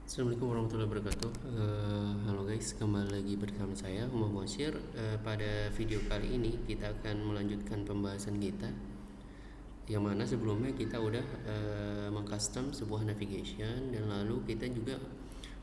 Assalamualaikum warahmatullahi wabarakatuh. Halo guys, kembali lagi bersama saya Umar Muasyir. Pada video kali ini kita akan melanjutkan pembahasan kita, yang mana sebelumnya kita udah mengcustom sebuah navigation, dan lalu kita juga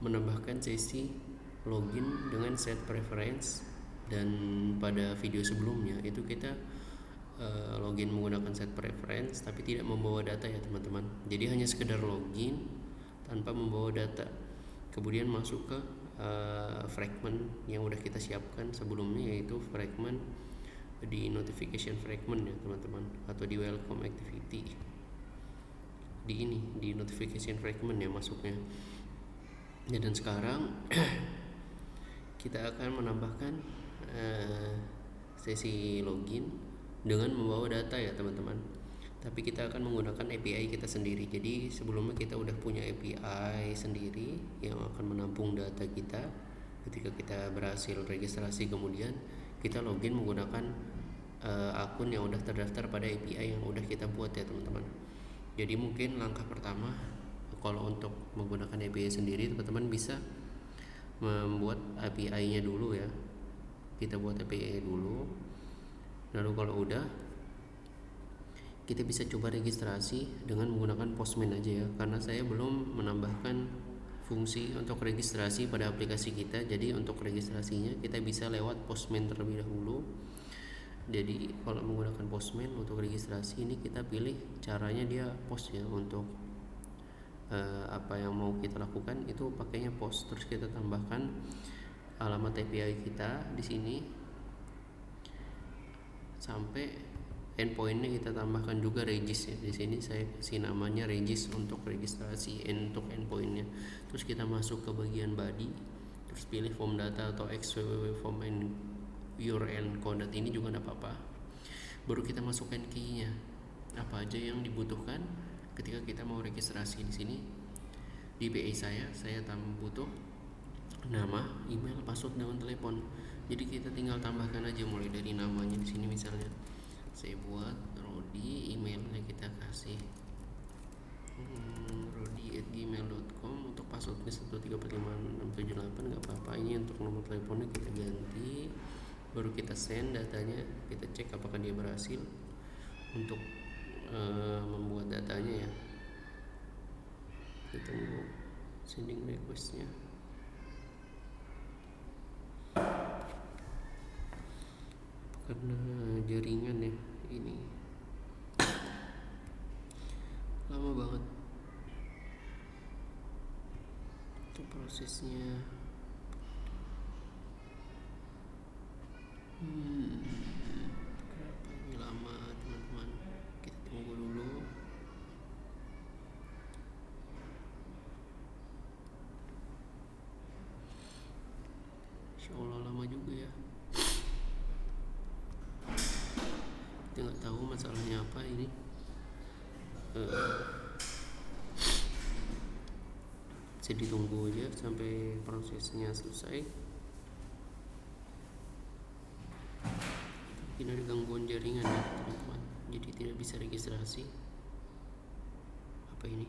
menambahkan sesi login dengan set preference. Dan pada video sebelumnya itu kita login menggunakan set preference tapi tidak membawa data ya teman-teman. Jadi hanya sekedar login tanpa membawa data, kemudian masuk ke fragment yang udah kita siapkan sebelumnya, yaitu fragment di notification fragment ya teman-teman, atau di welcome activity. Di notification fragment ya masuknya. Ya, dan sekarang kita akan menambahkan sesi login dengan membawa data ya teman-teman. Tapi kita akan menggunakan API kita sendiri. Jadi sebelumnya kita udah punya API sendiri yang akan menampung data kita. Ketika kita berhasil registrasi, kemudian kita login menggunakan akun yang udah terdaftar pada API yang udah kita buat ya teman-teman. Jadi mungkin langkah pertama kalau untuk menggunakan API sendiri, teman-teman bisa membuat API-nya dulu ya. Kita buat API dulu. Lalu kalau udah, kita bisa coba registrasi dengan menggunakan Postman aja ya, karena saya belum menambahkan fungsi untuk registrasi pada aplikasi kita. Jadi untuk registrasinya kita bisa lewat Postman terlebih dahulu. Jadi kalau menggunakan Postman untuk registrasi ini, kita pilih caranya dia post ya. Untuk apa yang mau kita lakukan itu pakainya post. Terus kita tambahkan alamat API kita di sini, sampai endpointnya kita tambahkan juga regis ya. Di sini saya kasih namanya regis untuk registrasi untuk endpointnya. Terus kita masuk ke bagian body, terus pilih form data atau xww form and URL code. Ini juga tidak apa-apa. Baru kita masukkan key-nya, apa aja yang dibutuhkan ketika kita mau registrasi. Di sini di PI saya butuh nama, email, password, dan telepon. Jadi kita tinggal tambahkan aja mulai dari namanya. Di sini misalnya saya buat Rodi, emailnya kita kasih rodi@gmail.com. untuk passwordnya 1345678 nggak apa-apa. Ini untuk nomor teleponnya kita ganti. Baru kita send datanya, kita cek apakah dia berhasil untuk membuat datanya ya. Kita tunggu sending requestnya. Karena jaringan ya ini lama banget untuk prosesnya. Kenapa ini lama teman-teman? Kita tunggu dulu. Insya Allah lama juga ya. Kita nggak tahu masalahnya apa ini. Jadi tunggu aja sampai prosesnya selesai. Mungkin ada gangguan jaringan ya teman-teman, jadi tidak bisa registrasi. Apa ini?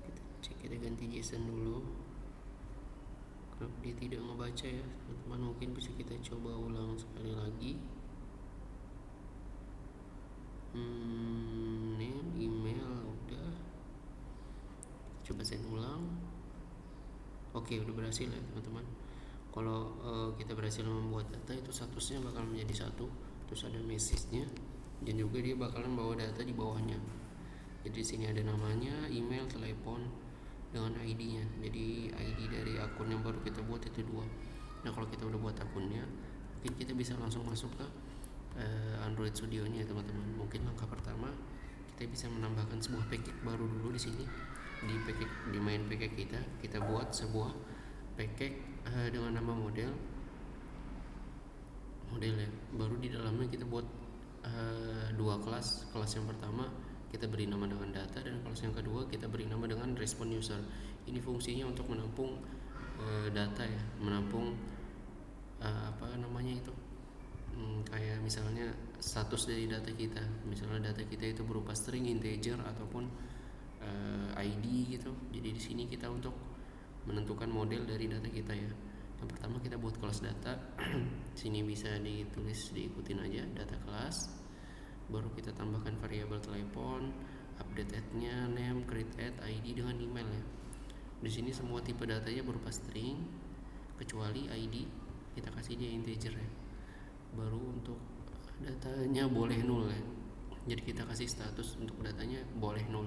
Kita cek, kita ganti JSON dulu. Kenapa dia tidak membaca ya teman-teman? Mungkin bisa kita coba ulang sekali lagi. Name, email udah. Coba send ulang. Oke, udah berhasil ya teman-teman. Kalau kita berhasil membuat data, itu statusnya bakal menjadi 1. Terus ada message-nya, dan juga dia bakalan bawa data di bawahnya. Jadi di sini ada namanya, email, telepon, dengan ID-nya. Jadi ID dari akun yang baru kita buat itu 2. Nah kalau kita udah buat akunnya, mungkin kita bisa langsung masuk ke Android Studio-nya teman-teman. Mungkin langkah pertama kita bisa menambahkan sebuah package baru dulu di sini. Di main package kita buat sebuah package dengan nama model ya. Baru di dalamnya kita buat 2 kelas. Kelas yang pertama kita beri nama dengan data, dan kelas yang kedua kita beri nama dengan respon user. Ini fungsinya untuk menampung data ya, menampung kayak misalnya status dari data kita. Misalnya data kita itu berupa string, integer, ataupun ID gitu. Jadi di sini kita untuk menentukan model dari data kita ya. Yang pertama kita buat kelas data. Sini bisa ditulis, diikutin aja data kelas. Baru kita tambahkan variabel telepon, update add-nya, name, create add, ID dengan email ya. Di sini semua tipe datanya berupa string kecuali ID, kita kasih dia integer ya. Baru untuk datanya boleh null ya. Jadi kita kasih status untuk datanya boleh null.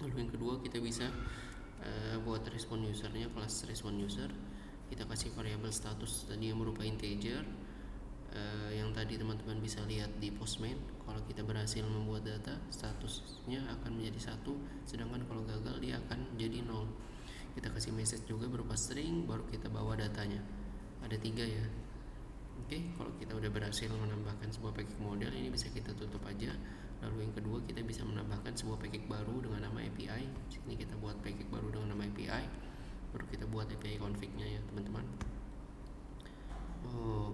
Lalu yang kedua kita bisa buat respon usernya, kelas respon user. Kita kasih variabel status tadi yang berupa integer, yang tadi teman-teman bisa lihat di Postman. Kalau kita berhasil membuat data, statusnya akan menjadi 1, sedangkan kalau gagal dia akan jadi 0. Kita kasih message juga berupa string, baru kita bawa datanya. Ada 3 ya. Oke, kalau kita udah berhasil menambahkan sebuah package model, ini bisa kita tutup aja. Lalu yang kedua kita bisa menambahkan sebuah package baru dengan nama API. Sini kita buat package baru dengan nama API. Baru kita buat API config-nya ya teman-teman.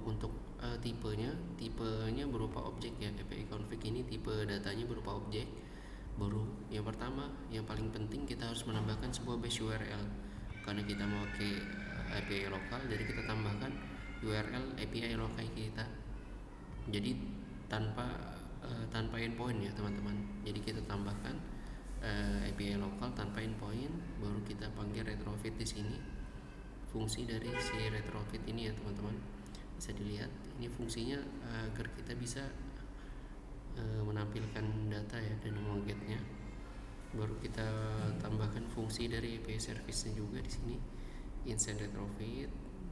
Untuk tipenya berupa objek ya. API config ini tipe datanya berupa objek. Baru yang pertama, yang paling penting kita harus menambahkan sebuah base URL. Karena kita mau pakai API lokal, jadi kita tambahkan URL API lokal kita. Jadi tanpa endpoint ya teman-teman. Jadi kita tambahkan API lokal tanpa endpoint, baru kita panggil retrofit di sini. Fungsi dari si retrofit ini ya teman-teman, bisa dilihat ini fungsinya agar kita bisa menampilkan data ya dan mengetnya. Baru kita tambahkan fungsi dari API service-nya juga di sini, instant retrofit.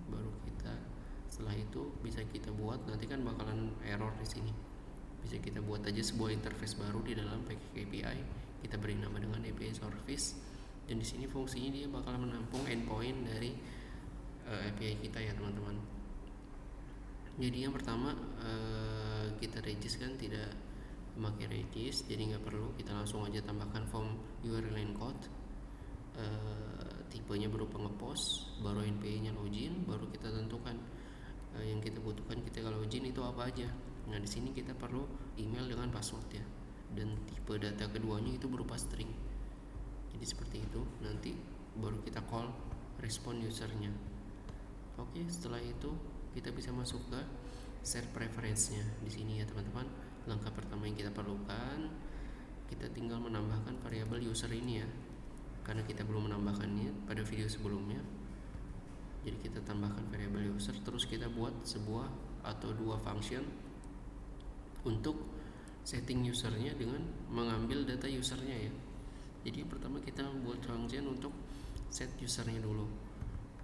Baru kita setelah itu bisa kita buat, nanti kan bakalan error di sini. Bisa kita buat aja sebuah interface baru di dalam package API. Kita beri nama dengan API service, dan di sini fungsinya dia bakal menampung endpoint dari API kita ya teman-teman. Jadi yang pertama kita regis kan tidak memakai regis, jadi nggak perlu, kita langsung aja tambahkan form URL encode. Tipenya berupa ngepost, baru NPI nya login, baru kita tentukan yang kita butuhkan kita login itu apa aja. Nah di sini kita perlu email dengan password ya, dan tipe data keduanya itu berupa string. Jadi seperti itu. Nanti baru kita call respon usernya. Oke, setelah itu kita bisa masuk ke set preference-nya di sini ya teman-teman. Langkah pertama yang kita perlukan, kita tinggal menambahkan variabel user ini ya, karena kita belum menambahkannya pada video sebelumnya. Jadi kita tambahkan variabel user, terus kita buat sebuah atau 2 function untuk setting usernya dengan mengambil data usernya ya. Jadi pertama kita buat function untuk set usernya dulu.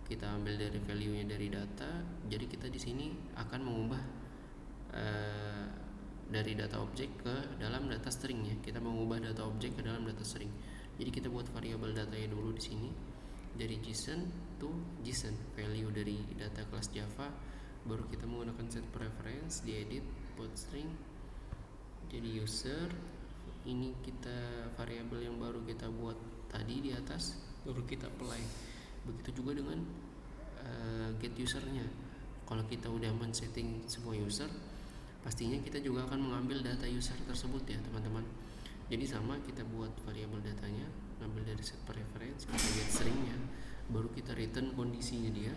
Kita ambil dari value-nya dari data. Jadi kita di sini akan mengubah dari data objek ke dalam data string ya. Kita mengubah data objek ke dalam data string. Jadi kita buat variabel datanya dulu di sini. Dari JSON to JSON, value dari data kelas Java. Baru kita menggunakan set preference, diedit put string. Jadi user ini kita variabel yang baru kita buat tadi di atas, baru kita apply. Begitu juga dengan get usernya. Kalau kita udah men-setting semua user, pastinya kita juga akan mengambil data user tersebut ya teman-teman. Jadi sama, kita buat variabel datanya, ambil dari set preference, kita get stringnya, baru kita return kondisinya dia.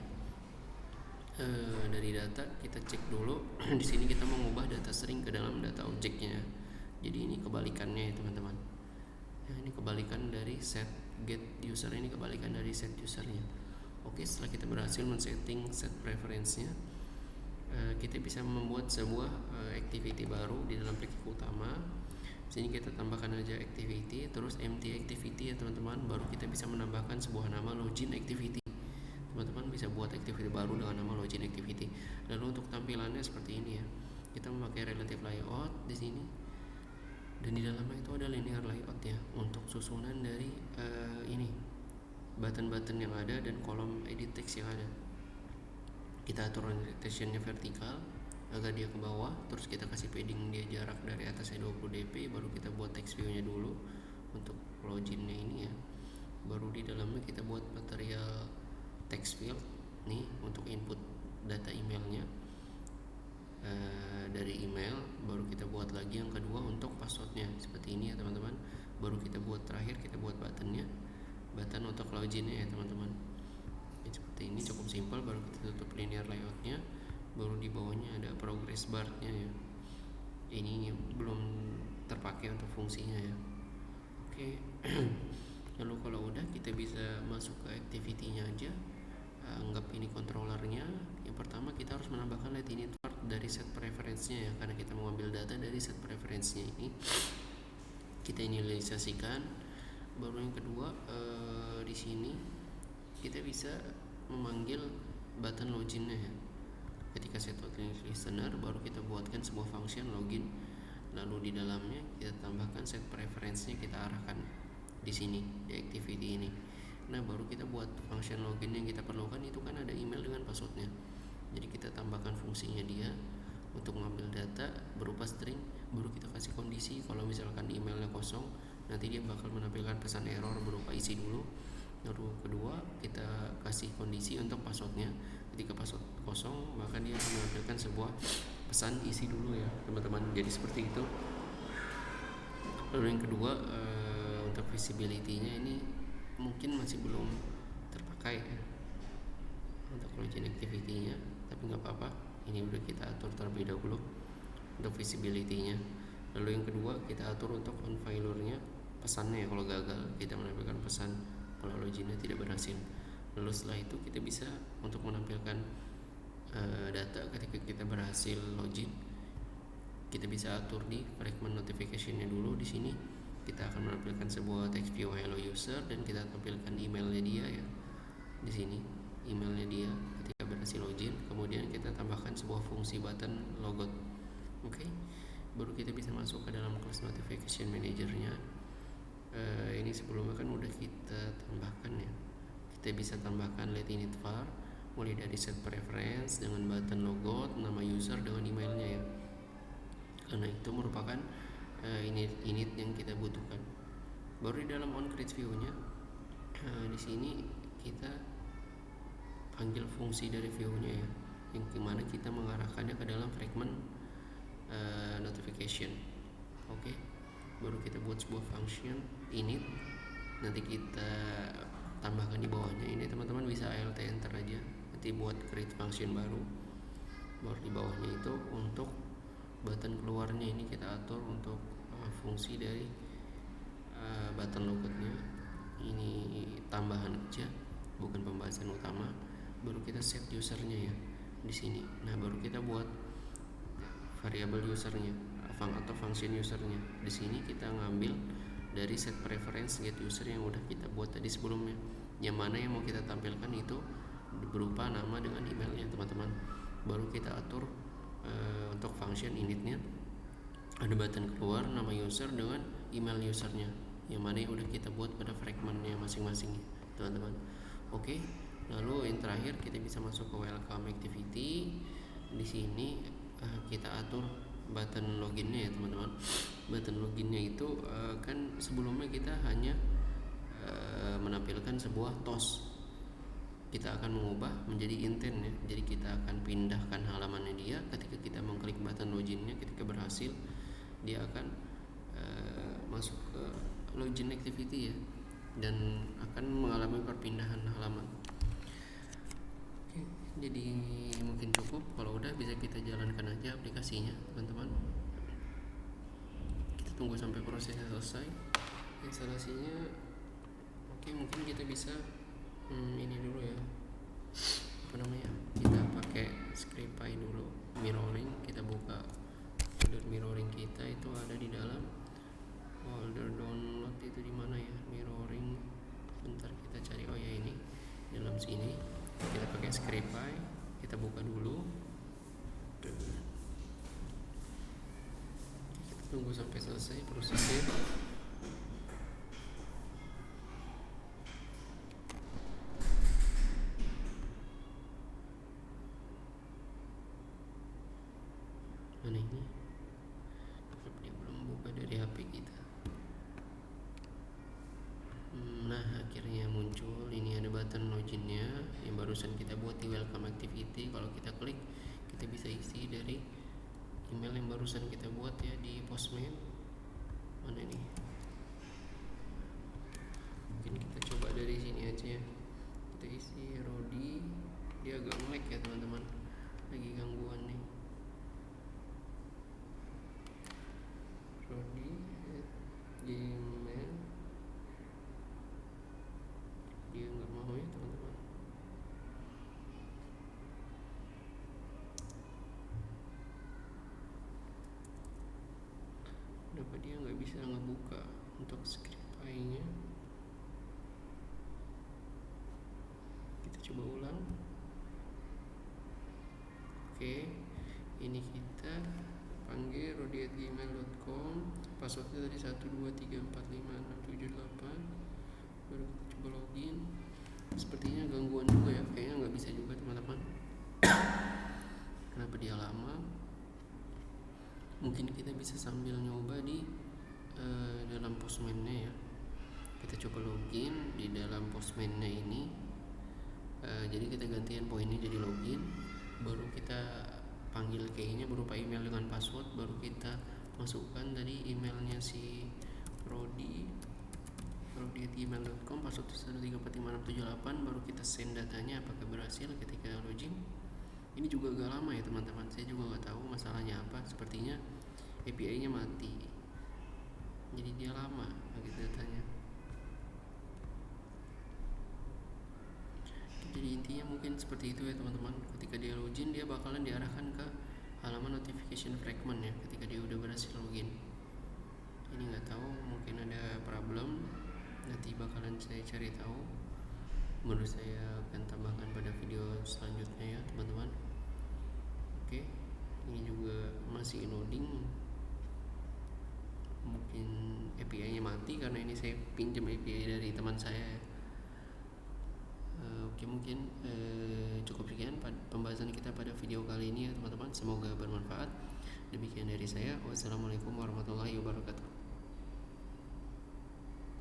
Dari data kita cek dulu. Di sini kita mengubah data string ke dalam data objeknya. Jadi ini kebalikannya ya teman-teman. Ya, ini kebalikan dari set get user, ini kebalikan dari set usernya. Oke, setelah kita berhasil men-setting set preference-nya, kita bisa membuat sebuah activity baru di dalam package utama. Sini kita tambahkan aja activity, terus empty activity ya teman-teman. Baru kita bisa menambahkan sebuah nama login activity. Teman-teman bisa buat activity baru dengan nama login activity. Lalu untuk tampilannya seperti ini ya. Kita memakai relative layout di sini. Dan di dalamnya itu ada linear layout ya, untuk susunan dari ini button-button yang ada dan kolom edit text yang ada. Kita atur orientation-nya vertikal agar dia ke bawah, terus kita kasih padding dia jarak dari atasnya 20 dp. Baru kita buat text view-nya dulu untuk loginnya ini ya. Baru di dalamnya kita buat material text field nih untuk input data emailnya. Dari email baru kita buat lagi yang kedua untuk passwordnya seperti ini ya teman-teman. Baru kita buat terakhir, kita buat buttonnya, button untuk loginnya ya teman-teman. seperti ini, cukup simpel. Baru kita tutup linear layoutnya, baru di bawahnya ada progress bar-nya ya. Ini belum terpakai untuk fungsinya ya. Oke. Lalu kalau udah, kita bisa masuk ke activity-nya aja. Anggap ini controllernya. Yang pertama kita harus menambahkan let init var dari set preference-nya ya, karena kita mau ambil data dari set preference-nya ini. Kita inisialisasikan. Baru yang kedua, di sini kita bisa memanggil button login-nya ya. Ketika set listener, baru kita buatkan sebuah function login. Lalu di dalamnya kita tambahkan set preference-nya, kita arahkan di sini di activity ini. Nah, baru kita buat function login yang kita perlukan itu kan ada email dengan passwordnya. Jadi kita tambahkan fungsinya dia untuk mengambil data berupa string. Baru kita kasih kondisi kalau misalkan emailnya kosong, nanti dia bakal menampilkan pesan error berupa isi dulu. Lalu kedua, kita kasih kondisi untuk passwordnya. Ketika password kosong, maka dia akan menampilkan sebuah pesan isi dulu ya teman-teman. Jadi seperti itu. Lalu yang kedua, untuk visibility-nya ini mungkin masih belum terpakai ya, untuk login activity-nya, tapi nggak apa-apa, ini udah kita atur terlebih dahulu untuk visibility-nya. Lalu yang kedua, kita atur untuk on failure-nya, pesannya ya, kalau gagal kita menampilkan pesan kalau loginnya tidak berhasil. Lalu setelah itu kita bisa untuk menampilkan data ketika kita berhasil login. Kita bisa atur di fragment notification-nya dulu. Di sini kita akan menampilkan sebuah text view hello user dan kita tampilkan emailnya dia ya. Di sini emailnya dia ketika berhasil login. Kemudian kita tambahkan sebuah fungsi button logout. Oke. Baru kita bisa masuk ke dalam class notification manager-nya. Ini sebelumnya kan udah kita tambahkan ya. Kita bisa tambahkan let init var mulai dari set preference dengan button logout, nama user dengan emailnya ya. Karena itu merupakan init yang kita butuhkan. Baru di dalam on create view-nya, di sini kita panggil fungsi dari view-nya ya, yang dimana kita mengarahkannya ke dalam fragment notification. Oke. Baru kita buat sebuah function init, nanti kita tambahkan di bawahnya. Ini teman-teman bisa alt enter aja, nanti buat create function baru. Baru di bawahnya itu untuk button keluarnya ini kita atur untuk fungsi dari button logoutnya. Ini tambahan aja, bukan pembahasan utama. Baru kita set usernya ya di sini. Nah, baru kita buat variable usernya atau function usernya. Di sini kita ngambil dari set preference get user yang udah kita buat tadi sebelumnya. Yang mana yang mau kita tampilkan itu berupa nama dengan emailnya teman-teman. Baru kita atur untuk function initnya ada button keluar, nama user dengan email usernya, yang mana yang udah kita buat pada fragmentnya masing-masing teman-teman. Oke. Lalu yang terakhir kita bisa masuk ke welcome activity. Di sini kita atur button loginnya ya teman-teman. Button loginnya itu kan sebelumnya kita hanya menampilkan sebuah toast. Kita akan mengubah menjadi intent ya. Jadi kita akan pindahkan halamannya dia. Ketika kita mengklik button loginnya, ketika berhasil dia akan masuk ke login activity ya, dan akan mengalami perpindahan halaman. Oke, jadi mungkin cukup. Kalau udah bisa kita jalankan aja aplikasinya teman-teman. Kita tunggu sampai prosesnya selesai instalasinya. Oke, mungkin kita bisa ini dulu ya, apa namanya, kita pakai Scripy dulu, mirroring. Kita buka folder mirroring kita, itu ada di dalam folder download. Itu di mana ya mirroring, bentar kita cari. Oh ya, ini dalam sini. Kita pakai Scripy, kita buka dulu. Kita tunggu sampai selesai prosesnya. Mana ini? Dia belum buka dari HP kita. Nah, akhirnya muncul. Ini ada button loginnya yang barusan kita buat di welcome activity. Kalau kita klik, kita bisa isi dari email yang barusan kita buat ya di Postman. Mana nih? Mungkin kita coba dari sini aja ya. Kita isi Rodi. Dia agak nge-lag ya teman-teman, lagi gangguan nih. Rodi Gmail, dia nggak mau ya teman-teman. Kenapa dia nggak bisa ngebuka untuk script AI-nya? Kita coba ulang. Oke, ini kita panggil rodi@gmail.com. Passwordnya tadi 123456788. Baru kita coba login. Sepertinya gangguan juga ya, kayaknya nggak bisa juga teman-teman. Kenapa dia lama? Mungkin kita bisa sambil nyoba di dalam postman-nya ya. Kita coba login di dalam postman-nya ini. Jadi kita gantian poinnya jadi login, baru kita panggil key-nya berupa email dengan password, baru kita masukkan tadi emailnya si rodi@gmail.com, password 123456788, baru kita send datanya. Apakah berhasil ketika login? Ini juga agak lama ya teman-teman, saya juga nggak tahu masalahnya apa. Sepertinya API-nya mati, jadi dia lama begitu datanya. Jadi intinya mungkin seperti itu ya teman-teman. Ketika dia login, dia bakalan diarahkan ke halaman notification fragment ya ketika dia udah berhasil login. Ini nggak tahu, mungkin ada problem, nanti bakalan saya cari tahu. Menurut saya akan tambahkan pada video selanjutnya ya teman-teman. Oke, ini juga masih loading. Mungkin API-nya mati karena ini saya pinjam API dari teman saya. Oke, mungkin cukup sekian pembahasan kita pada video kali ini ya teman-teman. Semoga bermanfaat. Demikian dari saya. Wassalamualaikum warahmatullahi wabarakatuh.